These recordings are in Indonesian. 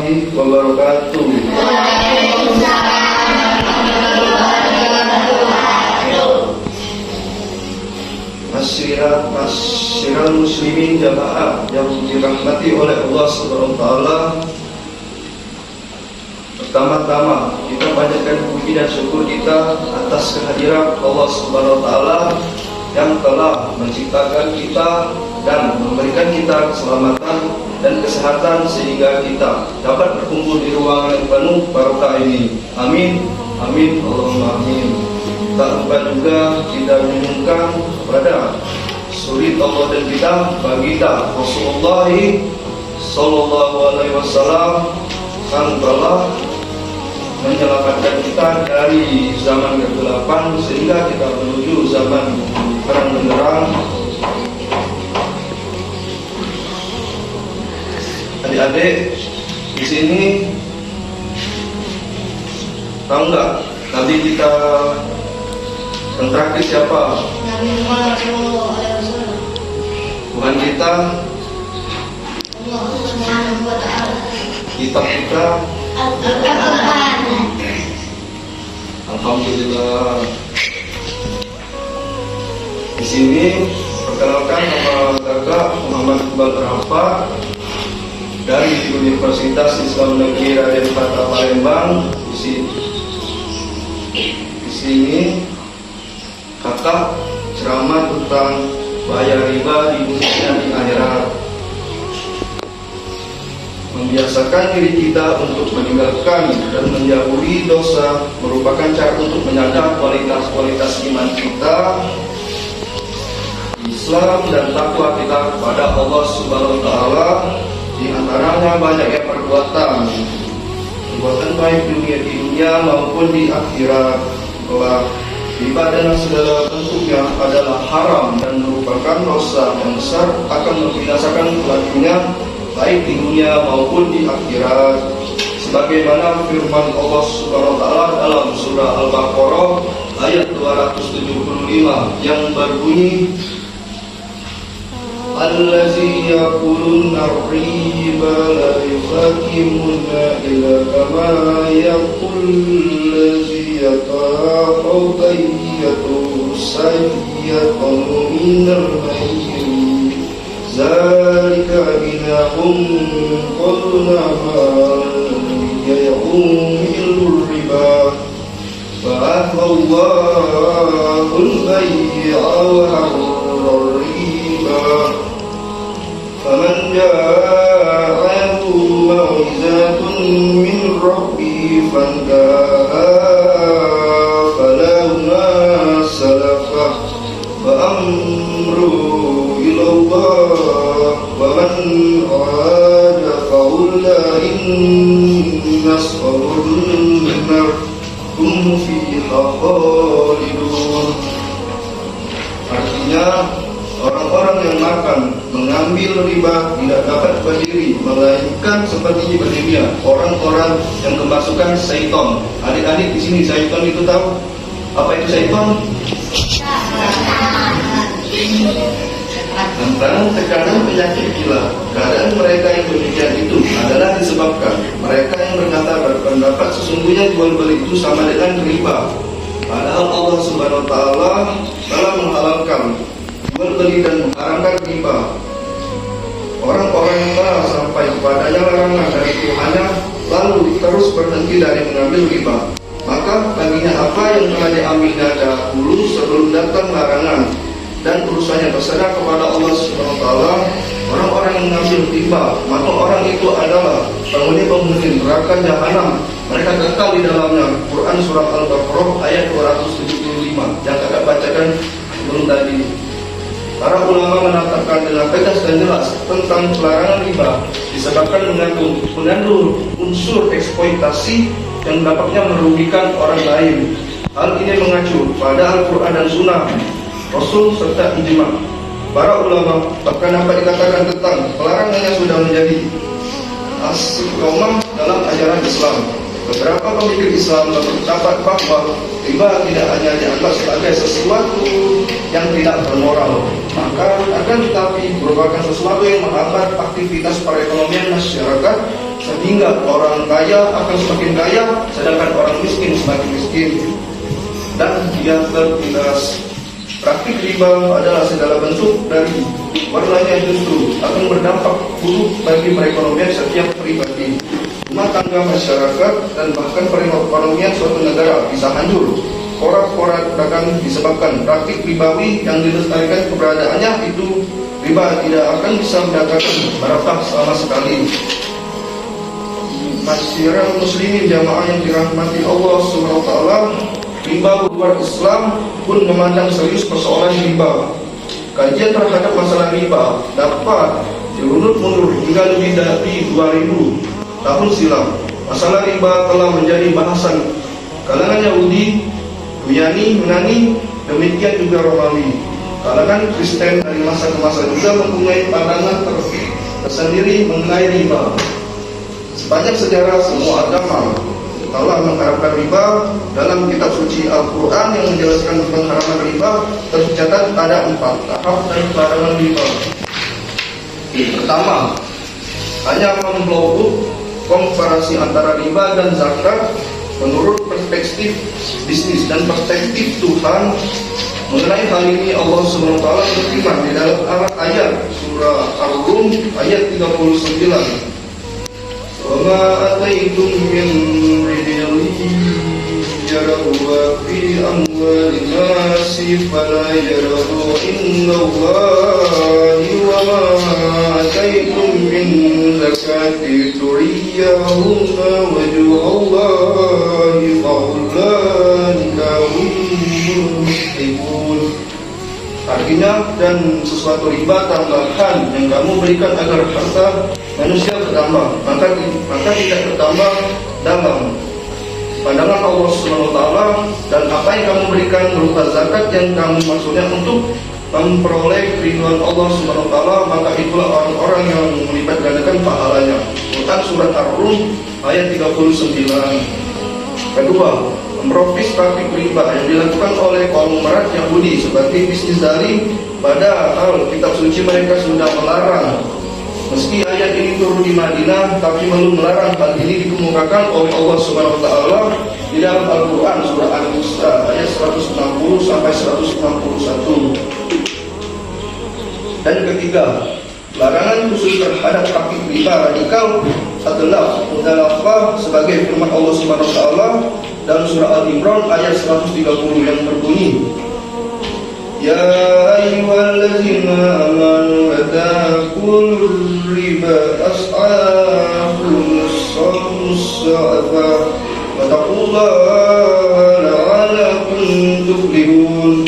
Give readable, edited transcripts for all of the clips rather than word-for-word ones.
warahmatullahi wabarakatuh. Masyiral muslimin jamaah yang dirahmati oleh Allah Subhanahu wa taala. Pertama-tama kita panjatkan puji dan syukur kita atas kehadiran Allah Subhanahu wa taala yang telah menciptakan kita dan memberikan kita keselamatan dan kesehatan sehingga kita dapat berkumpul di ruangan yang penuh barokah ini. Amin. Amin. Allahumma amin. Tak lupa juga kita menyungkan kepada suri Allah dan kita baginda Rasulullah sallallahu alaihi wasallam yang telah menyelamatkan kita dari zaman kegelapan sehingga kita menuju zaman terang benderang. Adik-adik di sini tahu nggak Nabi kita yang terakhir siapa? Nabi Muhammad SAW. Tuhan kita, Allah Subhanahu wa taala. kitab kita, Al-Quran. alhamdulillah. Di sini perkenalkan nama kakak Muhammad Iqbal Rafa dari Universitas Islam Negeri Raden Fatah Palembang. Di sini kakak ceramah tentang bahaya riba di dunia dan di akhirat. Membiasakan diri kita untuk meninggalkan dan menjauhi dosa merupakan cara untuk menjaga kualitas iman kita, Islam dan takwa kita kepada Allah Subhanahu wa taala. Di antaranya banyaknya perbuatan baik di dunia maupun di akhirat. Riba dengan segala bentuknya adalah haram dan merupakan dosa yang besar, akan membinasakan pelakunya baik di dunia maupun di akhirat. Sebagaimana firman Allah Subhanahu wa taala dalam surah Al-Baqarah ayat 275 yang berbunyi, Allazi yakuluna riba la yufakimuna illa kama yakul lazi yataqaw bayyatu sayyatan minal mayyir zalika binahum qulna ma ya'umil riba fa'ahallahul bay'a wa harrar riba فمن جاءه موعظة من ربه فانتهى فله ما سلف وأمره إلى الله ومن عاد فأولئك أصحاب النار هم فيها خالدون. Artinya orang-orang yang makan mengambil riba tidak dapat berdiri melainkan seperti berdirinya orang-orang yang kemasukan syaitan. Adik-adik di sini syaitan itu tahu apa itu syaitan? Tentang tekanan penyakit gila. Keadaan mereka yang demikian itu adalah disebabkan mereka yang berpendapat sesungguhnya jual beli itu sama dengan riba. Padahal Allah Subhanahu wa taala telah menghalalkan jual beli dan mengharamkan riba. Orang-orang yang telah sampai kepadanya larangan dari Tuhannya lalu terus berhenti dari mengambil riba, maka baginya apa yang telah diambilnya dahulu sebelum datang larangan dan urusannya terserah kepada Allah Subhanahu wa taala. Orang-orang yang mengambil riba, maka orang itu adalah penghuni neraka jahanam. Mereka kekal di dalamnya. Quran surah Al-Baqarah ayat 275 yang kakak bacakan sebelum tadi. Para ulama menetapkan dengan tegas dan jelas tentang pelarangan riba disebabkan mengandung unsur eksploitasi yang dapatnya merugikan orang lain. Hal ini mengacu pada Al-Quran dan Sunnah Rasul serta ijma para ulama. Bahkan dapat dikatakan tentang pelarangannya sudah menjadi istiqomah dalam ajaran Islam. Beberapa pemikir Islam berpendapat bahwa riba tidak hanya dianggap sebagai sesuatu yang tidak bermoral, maka akan tetapi merupakan sesuatu yang menghambat aktivitas perekonomian masyarakat sehingga orang kaya akan semakin kaya, sedangkan orang miskin semakin miskin. Dan yang tertindas, praktik riba adalah segala bentuk dari warnanya justru akan berdampak buruk bagi perekonomian setiap pribadi, rumah tangga, masyarakat, dan bahkan perekonomian suatu negara bisa hancur. Porak-porak dagang disebabkan praktik ribawi yang dilestarikan keberadaannya itu riba tidak akan bisa mendatangkan barakah sama sekali. Masyarakat muslimin jamaah yang dirahmati Allah SWT, riba luar Islam pun memandang serius persoalan riba. Kajian terhadap masalah riba dapat dirunut mundur hingga lebih dari 2000 tahun silam. Masalah riba telah menjadi bahasan kalangan Yahudi, Yunani, demikian juga Romawi. Kalangan Kristen dari masa ke masa juga mempunyai pandangan tersendiri mengenai riba. Sepanjang sejarah semua agama telah mengharapkan riba. Dalam kitab suci Al-Quran yang menjelaskan pengharaman riba tercatat ada 4 tahap dari pelarangan riba. Pertama, hanya memblokir komparasi antara riba dan zakat menurut perspektif bisnis dan perspektif Tuhan. Mengenai hal ini Allah SWT berfirman di dalam ayat surah Ar-Rum ayat 39, "Wa ma ataitum min rizqin yarwa fi amwalin nasi fala yardu indallahi wa ma ataitum min zakati turiyahuna wajhullahi faulaika humul muhtadun." Artinya, dan sesuatu riba tambahan yang kamu berikan agar harta manusia bertambah, maka tidak bertambah dalam pandangan Allah SWT, dan apa yang kamu berikan berupa zakat yang kamu maksudnya untuk memperoleh ridwan Allah SWT, maka itulah orang-orang yang melipat gandakan pahalanya. Quran surat Ar-Rum ayat 39. Kedua, memprofis praktik riba yang dilakukan oleh kaum merat Yahudi sebagai bisnis daring, padahal kitab suci mereka sudah melarang. Meski ayat ini turun di Madinah, tapi belum melarang. Hal ini dikemukakan oleh Allah Subhanahu wa taala di dalam Al-Qur'an surah An-Nisa ayat 160 sampai 161. Dan ketiga, larangan khusus terhadap praktik riba radikal adalah mudalafah sebagai firman Allah Subhanahu wa taala dalam surah Al-Imran ayat 130 yang berbunyi, "Ya ayyuhallazina amanu la ta'kulur riba as'afun musa'afa wa taqullaha la'alakum tuflihun."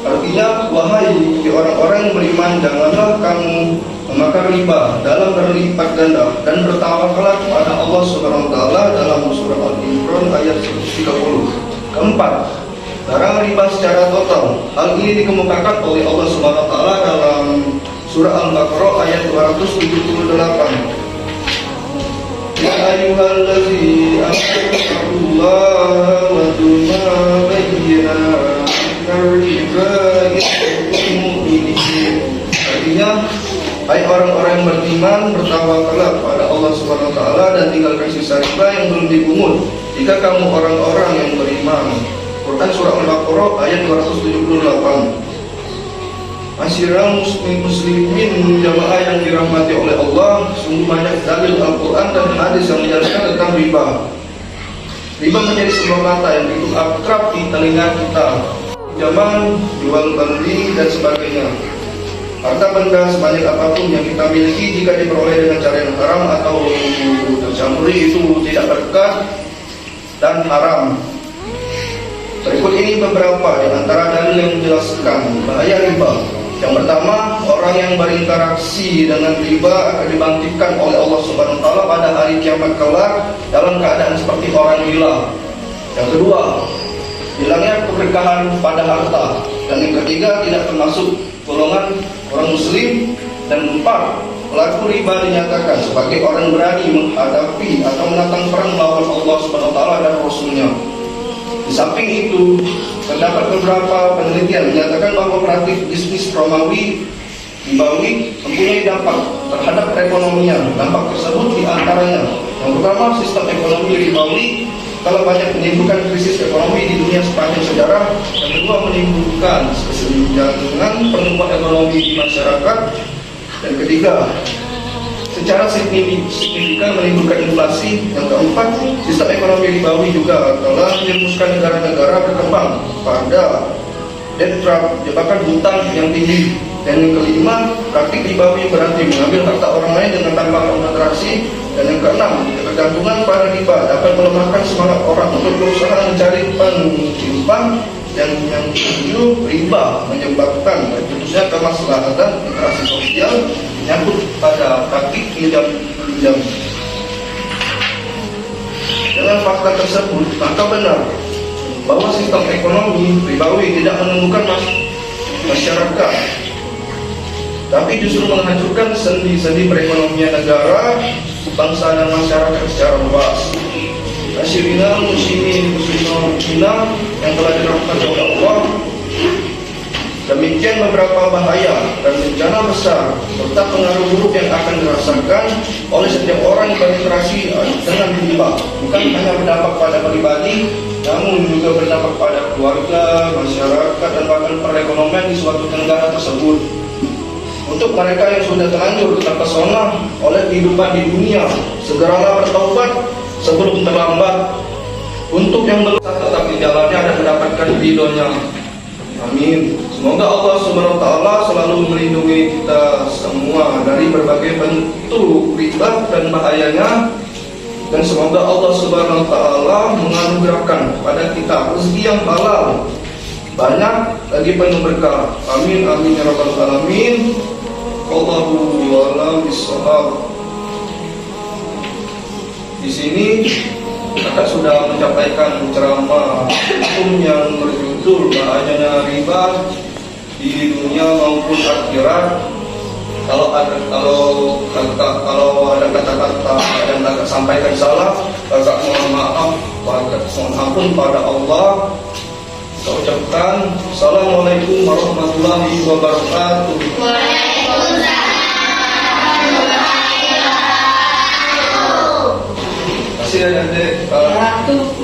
Artinya, wahai orang-orang yang beriman, janganlah kamu memakan riba dalam berlipat ganda, dan bertawakallah kepada Allah Subhanahu wa taala dalam surah Al-Imran ayat 130. Keempat, larangan riba secara total. Hal ini dikemukakan oleh Allah Subhanahu wa taala dalam surah Al-Baqarah ayat 278. Ya ayyuhallazina amanu wa tumabayyana riba mu'minin. Artinya, hai orang-orang yang beriman, bertawakallah kepada Allah Subhanahu wa taala dan tinggalkan sisa riba yang belum dipungut jika kamu orang-orang yang beriman. Quran surah Al-Baqarah ayat 278. Masyiral muslimin jamaah yang dirahmati oleh Allah, sungguh banyak dalil Al-Quran dan hadis yang menjelaskan tentang riba. Riba menjadi sebuah kata yang begitu akrab di telinga kita. Zaman, jual beli, dan sebagainya. Harta benda sebanyak apapun yang kita miliki, jika diperoleh dengan cara yang haram atau tercampuri, itu tidak berkah dan haram. Berikut ini beberapa di antara dalil yang menjelaskan bahaya riba. Yang pertama, orang yang berinteraksi dengan riba akan dibangkitkan oleh Allah Subhanahu wa taala pada hari kiamat kelak dalam keadaan seperti orang gila. Yang kedua, hilangnya keberkahan pada harta. Dan yang ketiga, tidak termasuk golongan orang muslim. Dan empat, pelaku riba dinyatakan sebagai orang berani menghadapi atau menantang perang melawan Allah Subhanahu wa taala dan Rasulnya. Di samping itu, terdapat beberapa penelitian menyatakan bahwa praktik bisnis Romawi ribawi mempunyai dampak terhadap perekonomian. Dampak tersebut diantaranya, yang pertama, sistem ekonomi ribawi telah banyak menimbulkan krisis ekonomi di dunia sepanjang sejarah. Yang kedua, menimbulkan kesenjangan pertumbuhan ekonomi di masyarakat. Dan ketiga, secara signifikan menimbulkan inflasi. Yang keempat, sistem ekonomi ribawi juga telah menjerumuskan negara-negara berkembang pada debt trap, jebakan hutang yang tinggi. Dan yang kelima, praktik ribawi berarti mengambil harta orang lain dengan tanpa konsentrasi. Dan yang keenam, ketergantungan pada riba dapat melemahkan semangat orang untuk berusaha mencari penyimpang. Dan yang ketujuh, riba menyebabkan terputusnya kemaslahatan interaksi sosial menyangkut pada praktik pinjam. Dengan fakta tersebut, maka benar bahwa sistem ekonomi ribawi tidak menumbuhkan masyarakat, tapi justru menghancurkan sendi-sendi perekonomian negara, bangsa dan masyarakat secara luas. Asyirina muslimin muslimina yang telah dirahmati oleh Allah, demikian beberapa bahaya dan bencana besar serta pengaruh buruk yang akan dirasakan oleh setiap orang yang berinteraksi dengan riba, bukan hanya berdampak pada pribadi, namun juga berdampak pada keluarga, masyarakat, dan bahkan perekonomian di suatu negara tersebut. Untuk mereka yang sudah terlanjur terpesona oleh kehidupan di dunia, segeralah bertaubat sebelum terlambat. Untuk yang belum tetap di jalannya dan mendapatkan ridhonya. Amin. Semoga Allah Subhanahu wa taala selalu melindungi kita semua dari berbagai bentuk riba dan bahayanya. Dan semoga Allah Subhanahu wa taala menganugerahkan pada kita rezeki yang halal, banyak lagi penuh berkah. Amin amin ya rabbal alamin. Wallahu a'lam bishawab. Di sini kakak sudah menyampaikan ceramah hukum yang berjudul bahayanya riba di dunia maupun akhirat. Kalau ada kata-kata yang kakak sampaikan salah, kakak mohon maaf, mohon ampun pada Allah. Saya ucapkan Assalamualaikum warahmatullahi wabarakatuh. Terima kasih adik.